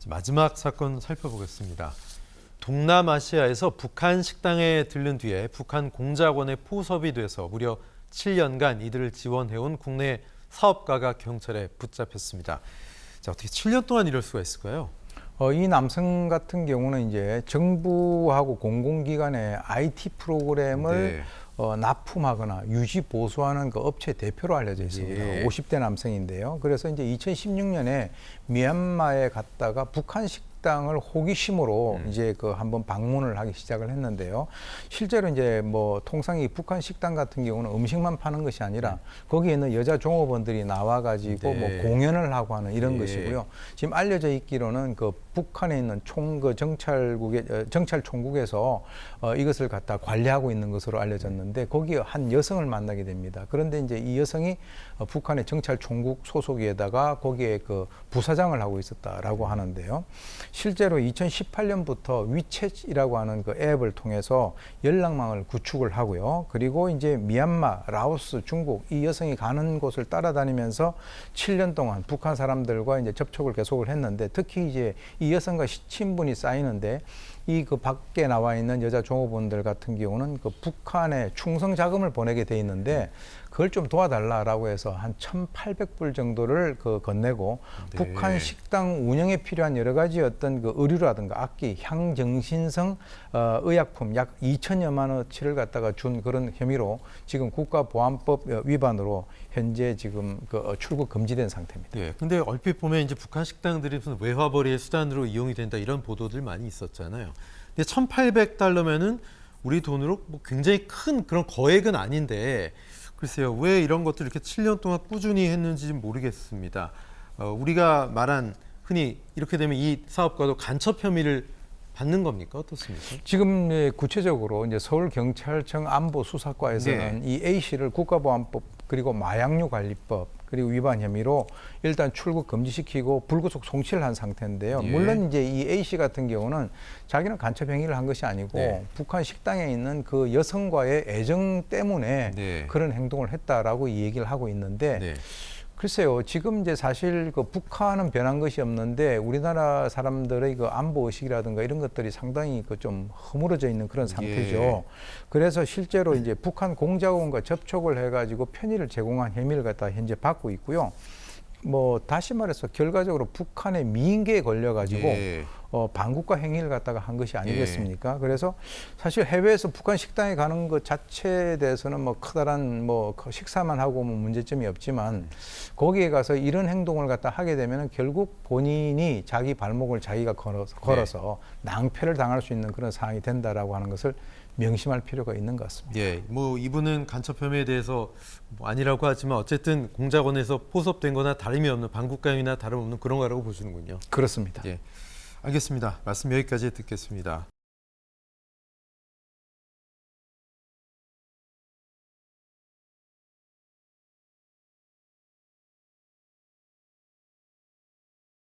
마지막 사건 살펴보겠습니다. 동남아시아에서 북한 식당에 들른 뒤에 북한 공작원에 포섭이 돼서 무려 7년간 이들을 지원해온 국내 사업가가 경찰에 붙잡혔습니다. 자, 어떻게 7년 동안 이럴 수가 있을까요? 이 남성 같은 경우는 이제 정부하고 공공기관의 IT 프로그램을 납품하거나 유지 보수하는 그 업체 대표로 알려져 있습니다. 예. 50대 남성인데요. 그래서 이제 2016년에 미얀마에 갔다가 북한 식당을 호기심으로 이제 그 한번 방문을 하기 시작을 했는데요. 실제로 이제 뭐 통상 이 북한 식당 같은 경우는 음식만 파는 것이 아니라 거기에 있는 여자 종업원들이 나와가지고 뭐 공연을 하고 하는 이런 것이고요. 지금 알려져 있기로는 그 북한에 있는 정찰총국에서 이것을 갖다 관리하고 있는 것으로 알려졌는데 거기에 한 여성을 만나게 됩니다. 그런데 이제 이 여성이 북한의 정찰총국 소속에다가 거기에 그 부사장을 하고 있었다라고 하는데요. 실제로 2018년부터 위챗이라고 하는 그 앱을 통해서 연락망을 구축을 하고요. 그리고 이제 미얀마, 라오스, 중국 이 여성이 가는 곳을 따라다니면서 7년 동안 북한 사람들과 이제 접촉을 계속을 했는데 특히 이제 이 여성과 친분이 쌓이는데 이 그 밖에 나와 있는 여자 종업원들 같은 경우는 그 북한에 충성 자금을 보내게 돼 있는데 그걸 좀 도와달라라고 해서 한 1,800불 정도를 그 건네고 북한 식당 운영에 필요한 여러 가지 어떤 그 의류라든가 악기, 향정신성 의약품 약 2천여만 원치를 갖다가 준 그런 혐의로 지금 국가보안법 위반으로 현재 지금 그 출국 금지된 상태입니다. 네, 근데 얼핏 보면 이제 북한 식당들이 무슨 외화벌이의 수단으로 이용이 된다 이런 보도들 많이 있었잖아요. 근데 1,800달러면은 우리 돈으로 뭐 굉장히 큰 그런 거액은 아닌데 글쎄요, 왜 이런 것들 이렇게 7년 동안 꾸준히 했는지 모르겠습니다. 우리가 말한 흔히 이렇게 되면 이 사업가도 간첩 혐의를 받는 겁니까? 어떻습니까? 지금 구체적으로 이제 서울경찰청 안보수사과에서는 이 A 씨를 국가보안법 그리고 마약류 관리법 그리고 위반 혐의로 일단 출국 금지시키고 불구속 송치를 한 상태인데요. 물론 이제 이 A 씨 같은 경우는 자기는 간첩 행위를 한 것이 아니고 북한 식당에 있는 그 여성과의 애정 때문에 그런 행동을 했다라고 이 얘기를 하고 있는데 글쎄요, 지금 이제 사실 그 북한은 변한 것이 없는데 우리나라 사람들의 그 안보 의식이라든가 이런 것들이 상당히 그 좀 허물어져 있는 그런 상태죠. 그래서 실제로 이제 북한 공작원과 접촉을 해가지고 편의를 제공한 혐의를 갖다 현재 받고 있고요. 뭐 다시 말해서 결과적으로 북한의 미인계에 걸려가지고 반국가 행위를 갖다가 한 것이 아니겠습니까? 그래서 사실 해외에서 북한 식당에 가는 것 자체에 대해서는 뭐 커다란 뭐 식사만 하고 뭐 문제점이 없지만 거기에 가서 이런 행동을 갖다 하게 되면 결국 본인이 자기 발목을 자기가 걸어서 낭패를 당할 수 있는 그런 상황이 된다라고 하는 것을 명심할 필요가 있는 것 같습니다. 예, 뭐 이분은 간첩 혐의에 대해서 뭐 아니라고 하지만 어쨌든 공작원에서 포섭된 거나 다름이 없는 반국가행위나 다름없는 그런 거라고 보시는군요. 그렇습니다. 예, 알겠습니다. 말씀 여기까지 듣겠습니다.